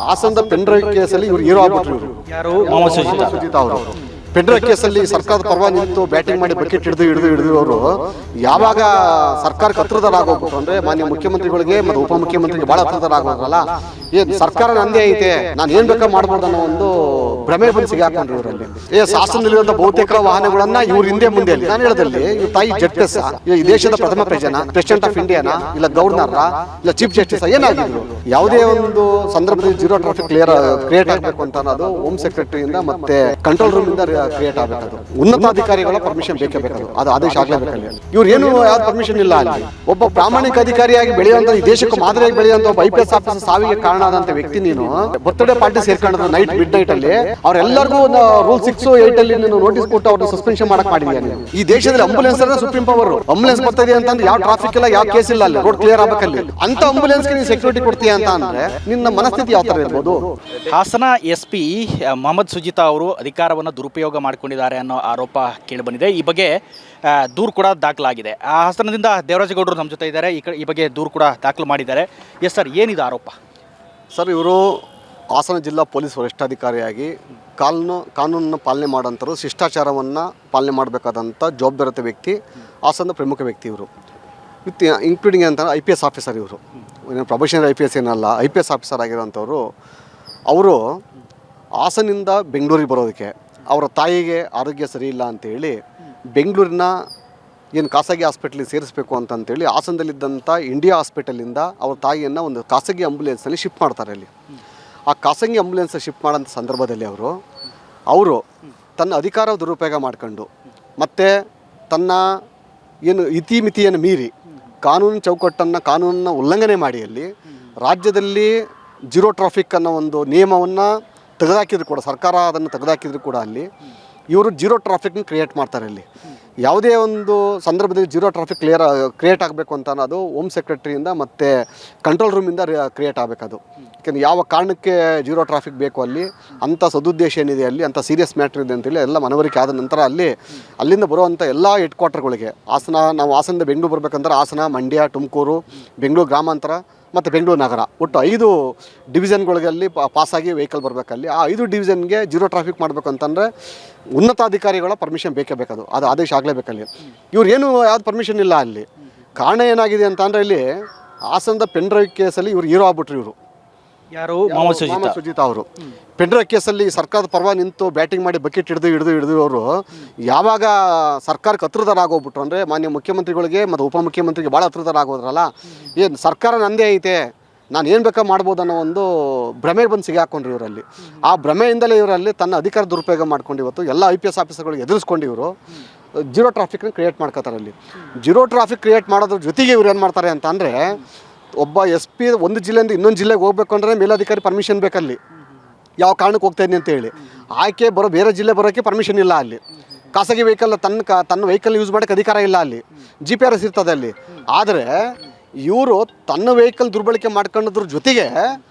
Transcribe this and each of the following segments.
ಹಾಸನದ ಪೆಂಡ್ರೈವ್ ಕೇಸಲ್ಲಿ ಇವರು ಹೀರೋ ಆಗ್ಬಿಟ್ರು. ಇವರು ಯಾರು? ಮೊಹಮ್ಮದ್ ಸುಜಿತ್ ಅವರು ಪೆಂಡ್ರೈವ್ ಕೇಸಲ್ಲಿ ಸರ್ಕಾರದ ಪರವಾಗಿ ನಿಂತು ಬ್ಯಾಟಿಂಗ್ ಮಾಡಿ ಬಕೆಟ್ ಹಿಡಿದು ಅವರು ಯಾವಾಗ ಸರ್ಕಾರಕ್ಕೆ ಹತ್ರದರಾಗೋಗ್ಬಿಟ್ರು ಅಂದ್ರೆ ಮಾನ್ಯ ಮುಖ್ಯಮಂತ್ರಿಗಳಿಗೆ ಮತ್ತು ಉಪಮುಖ್ಯಮಂತ್ರಿಗೆ ಬಹಳ ಹತ್ರದರಾಗೋದ್ರಲ್ಲ, ಏನ್ ಸರ್ಕಾರ ನಂದೇ ಐತೆ, ನಾನು ಏನ್ ಬೇಕಾ ಮಾಡ್ಬೋದು ಅನ್ನೋ ಒಂದು ಭ್ರಮೆ ಬಂದು ಸಿಗಾಕೊಂಡ್ರು ಇವರಲ್ಲಿ. ಹಾಸನದಲ್ಲಿರುವಂತಹ ಬಹುತೇಕ ವಾಹನಗಳನ್ನ ಇವ್ರ ಹಿಂದೆ ಮುಂದೆ ನಾನು ಹೇಳದಲ್ಲಿ ಇವ್ರ ತಾಯಿ ಜಡ್ಜಸ್ ಈ ದೇಶದ ಪ್ರಥಮ ಪ್ರಜೆನ, ಪ್ರೆಸಿಡೆಂಟ್ ಆಫ್ ಇಂಡಿಯಾನ, ಇಲ್ಲ ಗವರ್ನರ್, ಇಲ್ಲ ಚೀಫ್ ಜಸ್ಟಿಸ್ ಏನಾಗಿದ್ರು, ಯಾವುದೇ ಒಂದು ಸಂದರ್ಭದಲ್ಲಿ ಜೀರೋ ಟ್ರಾಫಿಕ್ ಕ್ರಿಯೇಟ್ ಆಗಬೇಕು ಅಂತ ಅನ್ನೋದು ಹೋಮ್ ಸೆಕ್ರೆಟರಿಯಿಂದ ಮತ್ತೆ ಕಂಟ್ರೋಲ್ ರೂಮ್ ಇಂದ ಕ್ರಿಯೇಟ್ ಆಗಬೇಕು. ಉನ್ನತಾಧಿಕಾರಿಗಳ ಪರ್ಮಿಷನ್ ಬೇಕೇ ಬೇಕದು, ಅದು ಆದೇಶ ಆಗ್ಲೇಬೇಕಲ್ಲಿ. ಇವ್ರು ಏನು ಯಾವ್ದು ಪರ್ಮಿಷನ್ ಇಲ್ಲ ಅಲ್ಲಿ. ಒಬ್ಬ ಪ್ರಾಮಾಣಿಕ ಅಧಿಕಾರಿಯಾಗಿ ಬೆಳೆಯುವಂತ ಈ ದೇಶಕ್ಕೆ ಮಾದರಿಯಾಗಿ ಬೆಳೆಯುವಂತ ಒಬ್ಬ IPS ಆಫೀಸರ್ ಸಾವಿಗೆ ಕಾರಣ ಆದಂತ ವ್ಯಕ್ತಿ ನೀನು ಬರ್ತ್ಡೇ ಪಾರ್ಟಿ ಸೇರ್ಕೊಂಡಿದ್ರು ನೈಟ್ ಮಿಡ್ ನೈಟ್ ಅಲ್ಲಿ ಅವರೆಲ್ಲರಿಗೂ ರೂಲ್ 6, 8 ಅಲ್ಲಿ ನೀನು ನೋಟಿಸ್ ಕೊಟ್ಟು ಅವ್ರನ್ನ ಸಸ್ಪೆನ್ಷನ್ ಮಾಡಕ್ ಮಾಡಿದ್ಯಾ ನೀನು. ಈ ದೇಶದಲ್ಲಿ ಆಂಬುಲೆನ್ಸ್ ಸುಪ್ರೀಂ ಪವರ್. ಆಂಬುಲೆನ್ಸ್ ಬರ್ತಿದೆ ಅಂತಂದ್ರೆ ಯಾವ ಟ್ರಾಫಿಕ್ ಇಲ್ಲ, ಯಾವ ಕೇಸ್ ಇಲ್ಲ, ಅಲ್ಲಿ ರೋಡ್ ಕ್ಲಿಯರ್ ಆಗ್ಬೇಕಲ್ಲಿ. ಅಂತ ಆಂಬುಲೆನ್ಸ್ ನೀನು ಸೆಕ್ಯೂರಿಟಿ ಕೊಡ್ತೀಯ ಅಂತ ಅಂದ್ರೆ ನಿನ್ನ ಮನಸ್ಥಿತಿ ಯಾವ ತರ ಇರ್ಬೋದು? ಹಾಸನ SP ಮೊಹಮ್ಮದ್ ಸುಜಿತ್ ಅವರು ಅಧಿಕಾರವನ್ನು ದುರುಪಯೋಗ ಮಾಡಿಕೊಂಡಿದ್ದಾರೆ ಅನ್ನೋ ಆರೋಪ ಕೇಳಿಬಂದಿದೆ. ಈ ಬಗ್ಗೆ ದೂರು ಕೂಡ ದಾಖಲಾಗಿದೆ. ಹಾಸನದಿಂದ ದೇವರಾಜಗೌಡರು ನಮ್ಮ ಜೊತೆ ಇದ್ದಾರೆ. ಈ ಬಗ್ಗೆ ದೂರು ಕೂಡ ದಾಖಲು ಮಾಡಿದ್ದಾರೆ. ಎಸ್ ಸರ್, ಏನಿದೆ ಆರೋಪ? ಸರ್, ಇವರು ಹಾಸನ ಜಿಲ್ಲಾ ಪೊಲೀಸ್ ವರಿಷ್ಠಾಧಿಕಾರಿಯಾಗಿ ಕಾನೂನನ್ನು ಪಾಲನೆ ಮಾಡೋಂಥವ್ರು, ಶಿಷ್ಟಾಚಾರವನ್ನು ಪಾಲನೆ ಮಾಡಬೇಕಾದಂಥ ಜವಾಬ್ದಾರಿತ ವ್ಯಕ್ತಿ, ಹಾಸನದ ಪ್ರಮುಖ ವ್ಯಕ್ತಿ ಇವರು. ವಿತ್ ಇನ್ಕ್ಲೂಡಿಂಗ್ ಅಂತ IPS ಆಫೀಸರ್ ಇವರು. ಪ್ರೊಬೆಷನರಿ IPS ಏನಲ್ಲ, IPS ಆಫೀಸರ್ ಆಗಿರೋಂಥವ್ರು. ಅವರು ಹಾಸನಿಂದ ಬೆಂಗಳೂರಿಗೆ ಬರೋದಕ್ಕೆ ಅವರ ತಾಯಿಗೆ ಆರೋಗ್ಯ ಸರಿ ಇಲ್ಲ ಅಂತೇಳಿ ಬೆಂಗಳೂರಿನ ಏನು ಖಾಸಗಿ ಹಾಸ್ಪಿಟ್ಲಿಗೆ ಸೇರಿಸಬೇಕು ಅಂತಂತೇಳಿ ಹಾಸನದಲ್ಲಿದ್ದಂಥ ಇಂಡಿಯಾ ಹಾಸ್ಪಿಟಲಿಂದ ಅವ್ರ ತಾಯಿಯನ್ನು ಒಂದು ಖಾಸಗಿ ಆಂಬುಲೆನ್ಸಲ್ಲಿ ಶಿಫ್ಟ್ ಮಾಡ್ತಾರೆ. ಅಲ್ಲಿ ಆ ಖಾಸಗಿ ಆಂಬುಲೆನ್ಸ್ ಶಿಫ್ಟ್ ಮಾಡೋಂಥ ಸಂದರ್ಭದಲ್ಲಿ ಅವರು ತನ್ನ ಅಧಿಕಾರ ದುರುಪಯೋಗ ಮಾಡ್ಕೊಂಡು ಮತ್ತು ತನ್ನ ಏನು ಇತಿಮಿತಿಯನ್ನು ಮೀರಿ ಕಾನೂನು ಚೌಕಟ್ಟನ್ನು ಕಾನೂನನ್ನು ಉಲ್ಲಂಘನೆ ಮಾಡಿ ಅಲ್ಲಿ ರಾಜ್ಯದಲ್ಲಿ ಜೀರೋ ಟ್ರಾಫಿಕ್ ಅನ್ನೋ ಒಂದು ನಿಯಮವನ್ನು ತೆಗೆದುಹಾಕಿದ್ರು ಕೂಡ, ಸರ್ಕಾರ ಅದನ್ನು ತೆಗೆದುಹಾಕಿದ್ರು ಕೂಡ ಅಲ್ಲಿ ಇವರು ಜೀರೋ ಟ್ರಾಫಿಕ್ನ ಕ್ರಿಯೇಟ್ ಮಾಡ್ತಾರೆ. ಅಲ್ಲಿ ಯಾವುದೇ ಒಂದು ಸಂದರ್ಭದಲ್ಲಿ ಜೀರೋ ಟ್ರಾಫಿಕ್ ಕ್ರಿಯೇಟ್ ಆಗಬೇಕು ಅಂತ ಅನ್ನೋದು ಹೋಮ್ ಸೆಕ್ರೆಟರಿಯಿಂದ ಮತ್ತು ಕಂಟ್ರೋಲ್ ರೂಮಿಂದ ಕ್ರಿಯೇಟ್ ಆಗಬೇಕದು. ಯಾಕೆಂದರೆ ಯಾವ ಕಾರಣಕ್ಕೆ ಜೀರೋ ಟ್ರಾಫಿಕ್ ಬೇಕು ಅಲ್ಲಿ, ಅಂಥ ಸದುದ್ದೇಶ ಏನಿದೆ ಅಲ್ಲಿ, ಅಂಥ ಸೀರಿಯಸ್ ಮ್ಯಾಟ್ರ್ ಇದೆ ಅಂತೇಳಿ ಎಲ್ಲ ಮನವರಿಕೆ ಆದ ನಂತರ ಅಲ್ಲಿಂದ ಬರುವಂಥ ಎಲ್ಲ ಹೆಡ್ ಕ್ವಾರ್ಟರ್ಗಳಿಗೆ ನಾವು ಹಾಸನದ ಬೆಂಗಳೂರು ಬರಬೇಕಂದ್ರೆ ಹಾಸನ, ಮಂಡ್ಯ, ತುಮಕೂರು, ಬೆಂಗಳೂರು ಗ್ರಾಮಾಂತರ ಮತ್ತು ಬೆಂಗಳೂರು ನಗರ ಒಟ್ಟು 5 ಡಿವಿಷನ್ಗಳಲ್ಲಿ ಪಾಸಾಗಿ ವೆಹಿಕಲ್ ಬರಬೇಕಲ್ಲಿ. ಆ 5 ಡಿವಿಷನ್ಗೆ ಜೀರೋ ಟ್ರಾಫಿಕ್ ಮಾಡಬೇಕು ಅಂತಂದರೆ ಉನ್ನತಾಧಿಕಾರಿಗಳ ಪರ್ಮಿಷನ್ ಬೇಕೇ ಬೇಕದು, ಅದು ಆದೇಶ ಆಗಲೇಬೇಕಲ್ಲಿ. ಇವ್ರು ಏನು ಯಾವ್ದು ಪರ್ಮಿಷನ್ ಇಲ್ಲ ಅಲ್ಲಿ. ಕಾರಣ ಏನಾಗಿದೆ ಅಂತ ಅಂದರೆ ಇಲ್ಲಿ ಹಾಸನದ ಪೆಂಡ್ರೈವ್ ಕೇಸಲ್ಲಿ ಇವ್ರು ಹೀರೋ ಆಗ್ಬಿಟ್ರು. ಇವರು ಯಾರು? ಮೊಹಮ್ಮದ್ ಸುಜಿತ್ ಅವರು ಪೆಂಡ್ರೈವ್ ಕೇಸಲ್ಲಿ ಸರ್ಕಾರದ ಪರವಾಗಿ ನಿಂತು ಬ್ಯಾಟಿಂಗ್ ಮಾಡಿ ಬಕೆಟ್ ಹಿಡಿದು ಅವರು ಯಾವಾಗ ಸರ್ಕಾರಕ್ಕೆ ಹತ್ರದರಾಗೋಗ್ಬಿಟ್ರು ಅಂದರೆ ಮಾನ್ಯ ಮುಖ್ಯಮಂತ್ರಿಗಳಿಗೆ ಮತ್ತು ಉಪಮುಖ್ಯಮಂತ್ರಿಗೆ ಭಾಳ ಹತ್ರದರಾಗೋದ್ರಲ್ಲ, ಏನು ಸರ್ಕಾರ ನಂದೇ ಐತೆ, ನಾನು ಏನು ಬೇಕಾ ಮಾಡ್ಬೋದು ಅನ್ನೋ ಒಂದು ಭ್ರಮೆಗೆ ಬಂದು ಸಿಗಾಕೊಂಡ್ರು ಇವರಲ್ಲಿ. ಆ ಭ್ರಮೆಯಿಂದಲೇ ಇವರಲ್ಲಿ ತನ್ನ ಅಧಿಕಾರ ದುರುಪಯೋಗ ಮಾಡ್ಕೊಂಡು ಇವತ್ತು ಎಲ್ಲ IPS ಆಫೀಸರ್ಗಳಿಗೆ ಎದುರಿಸ್ಕೊಂಡು ಇವರು ಜೀರೋ ಟ್ರಾಫಿಕ್ನ ಕ್ರಿಯೇಟ್ ಮಾಡ್ಕೋತಾರೆ. ಅಲ್ಲಿ ಜೀರೋ ಟ್ರಾಫಿಕ್ ಕ್ರಿಯೇಟ್ ಮಾಡೋದ್ರ ಜೊತೆಗೆ ಇವ್ರು ಏನು ಮಾಡ್ತಾರೆ ಅಂತ ಅಂದರೆ ಒಬ್ಬ SP ಒಂದು ಜಿಲ್ಲೆಯಿಂದ ಇನ್ನೊಂದು ಜಿಲ್ಲೆಗೆ ಹೋಗ್ಬೇಕು ಅಂದರೆ ಮೇಲಧಿಕಾರಿ ಪರ್ಮಿಷನ್ ಬೇಕಲ್ಲಿ, ಯಾವ ಕಾರಣಕ್ಕೆ ಹೋಗ್ತಾ ಇದ್ದೀನಿ ಅಂತೇಳಿ. ಆಕೆ ಬೇರೆ ಜಿಲ್ಲೆ ಬರೋಕ್ಕೆ ಪರ್ಮಿಷನ್ ಇಲ್ಲ ಅಲ್ಲಿ. ಖಾಸಗಿ ವೆಹಿಕಲ್ ತನ್ನ ವೆಹಿಕಲ್ ಯೂಸ್ ಮಾಡೋಕ್ಕೆ ಅಧಿಕಾರ ಇಲ್ಲ ಅಲ್ಲಿ, GPRS ಇರ್ತದೆ ಅಲ್ಲಿ. ಆದರೆ ಇವರು ತನ್ನ ವೆಹಿಕಲ್ ದುರ್ಬಳಕೆ ಮಾಡ್ಕೊಳ್ಳೋದ್ರ ಜೊತೆಗೆ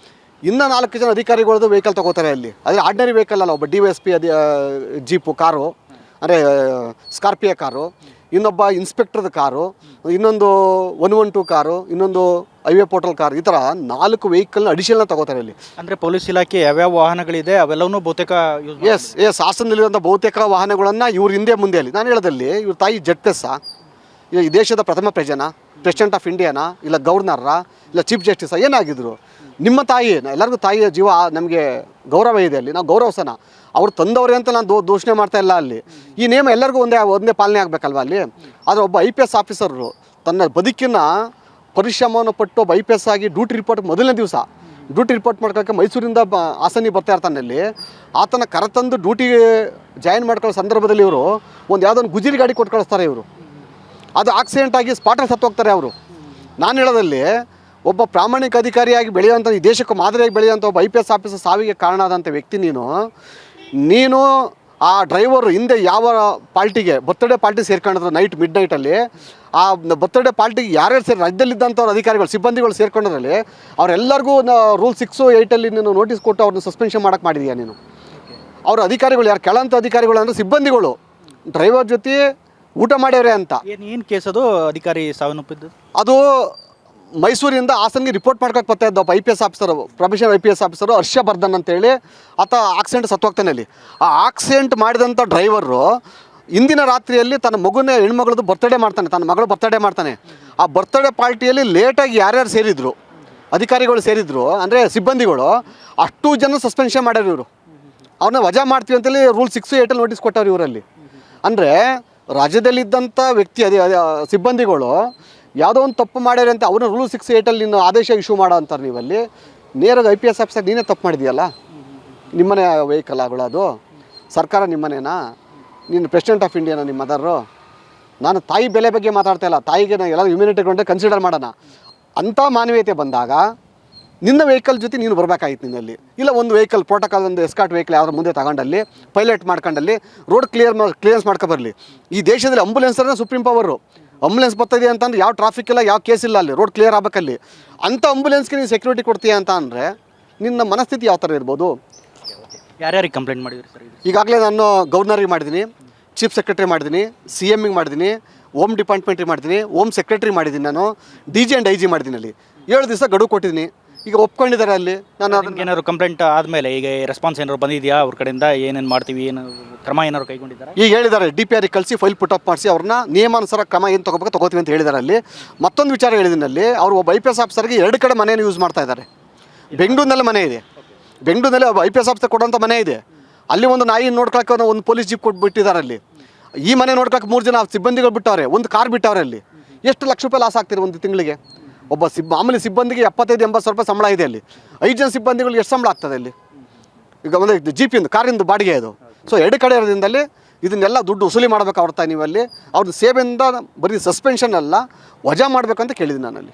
ಇನ್ನೂ 4 ಜನ ಅಧಿಕಾರಿಗಳದ್ದು ವೆಹಿಕಲ್ ತೊಗೋತಾರೆ ಅಲ್ಲಿ. ಅದೇ ಆರ್ಡಿನರಿ ವೆಹಿಕಲ್ ಅಲ್ಲ, ಒಬ್ಬ DYSP ಜೀಪು ಕಾರು ಅಂದರೆ ಸ್ಕಾರ್ಪಿಯೋ ಕಾರು, ಇನ್ನೊಬ್ಬ ಇನ್ಸ್ಪೆಕ್ಟರ್ದ ಕಾರು, ಇನ್ನೊಂದು 112 ಕಾರು, ಇನ್ನೊಂದು ಹೈವೇ ಪೋರ್ಟಲ್ ಕಾರ್, ಈ ಥರ 4 ವೆಹಿಕಲ್ನ ಅಡಿಷನಲ್ ತಗೋತಾರೆ ಅಲ್ಲಿ. ಅಂದರೆ ಪೊಲೀಸ್ ಇಲಾಖೆ ಯಾವ್ಯಾವ ವಾಹನಗಳಿದೆ ಅವೆಲ್ಲವೂ ಬಹುತೇಕ ಎಸ್ ಹಾಸನದಲ್ಲಿರುವಂಥ ಬಹುತೇಕ ವಾಹನಗಳನ್ನು ಇವ್ರ ಹಿಂದೆ ಮುಂದೆ ಅಲ್ಲಿ ನಾನು ಹೇಳೋದಲ್ಲಿ ಇವ್ರ ತಾಯಿ ಜಡ್ಜಸ್ ಈ ದೇಶದ ಪ್ರಥಮ ಪ್ರಜೆನ, ಪ್ರೆಸಿಡೆಂಟ್ ಆಫ್ ಇಂಡಿಯಾನ, ಇಲ್ಲ ಗವರ್ನರ, ಇಲ್ಲ ಚೀಫ್ ಜಸ್ಟಿಸ್ ಏನಾಗಿದ್ರು. ನಿಮ್ಮ ತಾಯಿ, ಎಲ್ಲರಿಗೂ ತಾಯಿಯ ಜೀವ ನಮಗೆ ಗೌರವ ಇದೆ ಅಲ್ಲಿ, ನಾವು ಗೌರವಿಸೋಣ. ಅವ್ರು ತಂದವ್ರೆ ಅಂತ ನಾನು ದೂಷಣೆ ಮಾಡ್ತಾ ಇಲ್ಲ ಅಲ್ಲಿ. ಈ ನಿಯಮ ಎಲ್ಲರಿಗೂ ಒಂದೇ ಪಾಲನೆ ಆಗಬೇಕಲ್ವ ಅಲ್ಲಿ. ಆದರೆ ಒಬ್ಬ IPS ಆಫೀಸರು ತನ್ನ ಬದುಕಿನ ಪರಿಶ್ರಮವನ್ನು ಪಟ್ಟು ಒಬ್ಬ IPS ಆಗಿ ಡ್ಯೂಟಿ ರಿಪೋರ್ಟ್ ಮೊದಲನೇ ದಿವಸ ಡ್ಯೂಟಿ ರಿಪೋರ್ಟ್ ಮಾಡ್ಕೊಳ್ಳೋಕ್ಕೆ ಮೈಸೂರಿಂದ ಹಾಸನಿಗೆ ಬರ್ತಾ ಇರ್ತಾನಲ್ಲಿ ಆತನ ಕರೆತಂದು ಡ್ಯೂಟಿಗೆ ಜಾಯಿನ್ ಮಾಡ್ಕೊಳ್ಳೋ ಸಂದರ್ಭದಲ್ಲಿ ಇವರು ಯಾವುದೋ ಒಂದು ಗುಜಿರಿ ಗಾಡಿ ಕೊಟ್ಟು ಕಳಿಸ್ತಾರೆ. ಇವರು ಅದು ಆಕ್ಸಿಡೆಂಟಾಗಿ ಸ್ಪಾಟಲ್ಲಿ ಸತ್ತೋಗ್ತಾರೆ ಅವರು. ನಾನು ಹೇಳೋದಲ್ಲಿ ಒಬ್ಬ ಪ್ರಾಮಾಣಿಕ ಅಧಿಕಾರಿಯಾಗಿ ಬೆಳೆಯುವಂಥ ಈ ದೇಶಕ್ಕೆ ಮಾದರಿಯಾಗಿ ಬೆಳೆಯುವಂಥ ಒಬ್ಬ IPS ಆಫೀಸರ್ ಸಾವಿಗೆ ಕಾರಣ ಆದಂಥ ವ್ಯಕ್ತಿ ನೀನು ಆ ಡ್ರೈವರು ಹಿಂದೆ ಯಾವ ಪಾರ್ಟಿಗೆ ಬರ್ತ್ಡೇ ಪಾರ್ಟಿ ಸೇರ್ಕೊಂಡಿದ್ರು ನೈಟ್ ಮಿಡ್ ನೈಟಲ್ಲಿ, ಆ ಬರ್ತ್ಡೇ ಪಾರ್ಟಿಗೆ ಯಾರ್ಯಾರು ರಾಜ್ಯದಲ್ಲಿದ್ದಂಥವ್ರು ಅಧಿಕಾರಿಗಳು ಸಿಬ್ಬಂದಿಗಳು ಸೇರ್ಕೊಂಡ್ರಲ್ಲಿ ಅವರೆಲ್ಲರಿಗೂ ರೂಲ್ 6, 8 ಅಲ್ಲಿ ನೀನು ನೋಟಿಸ್ ಕೊಟ್ಟು ಅವ್ರನ್ನ ಸಸ್ಪೆನ್ಷನ್ ಮಾಡೋಕ್ಕೆ ಮಾಡಿದೀಯಾ ನೀನು. ಅವ್ರ ಅಧಿಕಾರಿಗಳು ಯಾರು ಕೆಳಂತ ಅಧಿಕಾರಿಗಳು ಅಂದರೆ ಸಿಬ್ಬಂದಿಗಳು ಡ್ರೈವರ್ ಜೊತೆ ಊಟ ಮಾಡ್ಯವ್ರೆ ಅಂತ. ಏನು ಕೇಸ್ ಅದು ಅಧಿಕಾರಿ ಸಾವನ್ನಪ್ಪಿದ್ದು? ಅದು ಮೈಸೂರಿಂದ ಹಾಸನ್ಗೆ ರಿಪೋರ್ಟ್ ಮಾಡ್ಕೊಕ್ಕೆ ಬರ್ತಾ ಇದ್ದ ಒಬ್ಬ IPS officer, professional IPS officer Harshavardhan ಅಂತೇಳಿ, ಆತ ಆಕ್ಸಿಡೆಂಟ್ ಸತ್ತೋಗ್ತಾನೆ ಅಲ್ಲಿ. ಆ ಆಕ್ಸಿಡೆಂಟ್ ಮಾಡಿದಂಥ ಡ್ರೈವರು ಇಂದಿನ ರಾತ್ರಿಯಲ್ಲಿ ತನ್ನ ಮಗುನ ಹೆಣ್ಮಗಳದ್ದು ಬರ್ತಡೇ ಮಾಡ್ತಾನೆ, ತನ್ನ ಮಗಳು ಬರ್ತಡೇ ಮಾಡ್ತಾನೆ. ಆ ಬರ್ತಡೇ ಪಾರ್ಟಿಯಲ್ಲಿ ಲೇಟಾಗಿ ಯಾರ್ಯಾರು ಸೇರಿದ್ರು, ಅಧಿಕಾರಿಗಳು ಸೇರಿದ್ರು ಅಂದರೆ ಸಿಬ್ಬಂದಿಗಳು, ಅಷ್ಟು ಜನ ಸಸ್ಪೆನ್ಷನ್ ಮಾಡ್ಯಾರ ಇವರು. ಅವ್ರನ್ನ ವಜಾ ಮಾಡ್ತೀವಿ ಅಂತೇಳಿ ರೂಲ್ 6, 8 ನೋಟಿಸ್ ಕೊಟ್ಟವ್ರು ಇವರಲ್ಲಿ. ಅಂದರೆ ರಾಜ್ಯದಲ್ಲಿದ್ದಂಥ ವ್ಯಕ್ತಿ ಸಿಬ್ಬಂದಿಗಳು ಯಾವುದೋ ಒಂದು ತಪ್ಪು ಮಾಡ್ಯಾರ ಅಂತ ಅವ್ರನ್ನ ರೂಲ್ 6, 8 ನೀನು ಆದೇಶ ಇಶ್ಯೂ ಮಾಡೋ ಅಂತಾರೆ. ನೀವಲ್ಲಿ ನೇರಾಗಿ IPS ಆಫೀಸರ್ ನೀನೇ ತಪ್ಪು ಮಾಡಿದೆಯಲ್ಲ, ನಿಮ್ಮನೆ ವೆಹಿಕಲ್ ಆಗೋಳು ಅದು, ಸರ್ಕಾರ ನಿಮ್ಮನೇನಾ, ನೀನು ಪ್ರೆಸಿಡೆಂಟ್ ಆಫ್ ಇಂಡಿಯಾನ ನಿಮ್ಮ ಮದರು? ನಾನು ತಾಯಿ ಬೆಲೆ ಬಗ್ಗೆ ಮಾತಾಡ್ತಾ ಇಲ್ಲ, ತಾಯಿಗೆ ನಾನು ಎಲ್ಲ ಹ್ಯುಮ್ಯಾನಿಟಿ ಕನ್ಸಿಡರ್ ಮಾಡೋಣ. ಅಂಥ ಮಾನವೀಯತೆ ಬಂದಾಗ ನಿನ್ನ ವೆಹಿಕಲ್ ಜೊತೆ ನೀನು ಬರಬೇಕಾಗಿತ್ತು. ನಿನ್ನಲ್ಲಿ ಇಲ್ಲ ಒಂದು ವೆಹಿಕಲ್ ಪ್ರೋಟೋಕಾಲ್, ಒಂದು ಎಸ್ಕಾಟ್ ವೆಹಿಕಲ್ ಯಾವ್ದು ಮುಂದೆ ತಗೊಂಡಲ್ಲಿ ಪೈಲಟ್ ಮಾಡ್ಕೊಂಡಲ್ಲಿ ರೋಡ್ ಕ್ಲಿಯರೆನ್ಸ್ ಮಾಡ್ಕೊಬರಲಿ. ಈ ದೇಶದಲ್ಲಿ ಆಂಬುಲೆನ್ಸರನ್ನ ಸುಪ್ರೀಂ ಪವರು. ಆಂಬುಲೆನ್ಸ್ ಬರ್ತಾಯಿದೆ ಅಂತಂದ್ರೆ ಯಾವ ಟ್ರಾಫಿಕ್ ಇಲ್ಲ, ಯಾವ ಕೇಸ್ ಇಲ್ಲ, ಅಲ್ಲಿ ರೋಡ್ ಕ್ಲಿಯರ್ ಆಗಬೇಕಲ್ಲಿ. ಅಂಥ ಆಂಬುಲೆನ್ಸ್ಗೆ ನೀನು ಸೆಕ್ಯೂರಿಟಿ ಕೊಡ್ತೀಯ ಅಂತ ಅಂದರೆ ನಿನ್ನ ಮನಸ್ಥಿತಿ ಯಾವ ಥರ ಇರ್ಬೋದು? ಯಾರ್ಯಾರಿಗೆ ಕಂಪ್ಲೇಂಟ್ ಮಾಡಿದ್ರಿ ಸರ್? ಈಗಾಗಲೇ ನಾನು ಗವರ್ನರಿಗೆ ಮಾಡಿದ್ದೀನಿ, ಚೀಫ್ ಸೆಕ್ರೆಟರಿ ಮಾಡಿದ್ದೀನಿ, CMಗೆ ಮಾಡಿದ್ದೀನಿ, ಹೋಮ್ ಡಿಪಾರ್ಟ್ಮೆಂಟಿಗೆ ಮಾಡಿದ್ದೀನಿ, ಹೋಮ್ ಸೆಕ್ರೆಟರಿ ಮಾಡಿದ್ದೀನಿ, ನಾನು DG ಆ್ಯಂಡ್ IG ಮಾಡಿದ್ದೀನಿ. ಅಲ್ಲಿ 7 ದಿವಸ ಗಡುವು ಕೊಟ್ಟಿದ್ದೀನಿ. ಈಗ ಒಪ್ಕೊಂಡಿದ್ದಾರೆ ಅಲ್ಲಿ. ನಾನು ಅದಕ್ಕೆ ಏನಾದ್ರು ಕಂಪ್ಲೇಂಟ್ ಆದಮೇಲೆ ಈಗ ರೆಸ್ಪಾನ್ಸ್ ಏನಾದ್ರು ಬಂದಿದೆಯಾ ಅವ್ರ ಕಡೆಯಿಂದ? ಏನೇನು ಮಾಡ್ತೀವಿ, ಏನು ಕ್ರಮ ಏನಾದ್ರು ಕೈಗೊಂಡಿದ್ದಾರೆ? ಈಗ ಹೇಳಿದ್ದಾರೆ DPR ಕಳಿಸಿ ಫೈಲ್ ಪುಟಪ್ ಮಾಡಿಸಿ ಅವ್ರನ್ನ ನಿಯಮಾನುಸಾರ ಕ್ರಮ ಏನು ತೊಗೋತೀವಿ ಅಂತ ಹೇಳಿದ್ದಾರೆ. ಅಲ್ಲಿ ಮತ್ತೊಂದು ವಿಚಾರ ಹೇಳಿದ್ದೀನಿ, ಅಲ್ಲಿ ಅವರು ಒಬ್ಬ IPS ಆಫೀಸರ್ಗೆ 2 ಕಡೆ ಮನೆಯನ್ನು ಯೂಸ್ ಮಾಡ್ತಾ ಇದ್ದಾರೆ. ಬೆಂಗಳೂರಿನಲ್ಲಿ ಮನೆ ಇದೆ, ಬೆಂಗಳೂರಿನಲ್ಲಿ ಒಬ್ಬ IPS ಆಫೀಸರ್ ಕೊಡೋಂಥ ಮನೆ ಇದೆ. ಅಲ್ಲಿ ಒಂದು ನಾಯಿ ನೋಡ್ಕೊಳಕ್ಕೆ ಒಂದು ಪೊಲೀಸ್ ಜೀಪ್ ಕೊಟ್ಬಿಟ್ಟಿದ್ದಾರೆ. ಅಲ್ಲಿ ಈ ಮನೆ ನೋಡ್ಕೊಳಕ್ಕೆ 3 ಜನ ಸಿಬ್ಬಂದಿಗಳು ಬಿಟ್ಟವ್ರೆ, ಒಂದು ಕಾರ್ ಬಿಟ್ಟವ್ರೆ. ಅಲ್ಲಿ ಎಷ್ಟು ಲಕ್ಷ ರೂಪಾಯಿ ಲಾಸ್ ಆಗ್ತಿದೆ ಒಂದು ತಿಂಗಳಿಗೆ? ಒಬ್ಬ ಮಾಮೂಲಿ ಸಿಬ್ಬಂದಿಗೆ 75-80 ಸಾವಿರ ರೂಪಾಯಿ ಸಂಬಳ ಇದೆ. ಅಲ್ಲಿ 5 ಜನ ಸಿಬ್ಬಂದಿಗಳು ಎಷ್ಟು ಸಂಬಳ ಆಗ್ತದೆ ಅಲ್ಲಿ? ಈಗ ಒಂದು ಜೀಪಿಂದು ಕಾರಿಂದು ಬಾಡಿಗೆ ಅದು. ಸೊ 2 ಕಡೆ ಇರೋದ್ರಿಂದಲ್ಲಿ ಇದನ್ನೆಲ್ಲ ದುಡ್ಡು ವಸೂಲಿ ಮಾಡಬೇಕು. ಅವ್ರ ನೀವಲ್ಲಿ ಅವ್ರದ್ದು ಸೇವೆಯಿಂದ ಬರೀ ಸಸ್ಪೆನ್ಷನ್ ಅಲ್ಲ, ವಜಾ ಮಾಡಬೇಕಂತ ಕೇಳಿದ್ದೀನಿ ನಾನಲ್ಲಿ.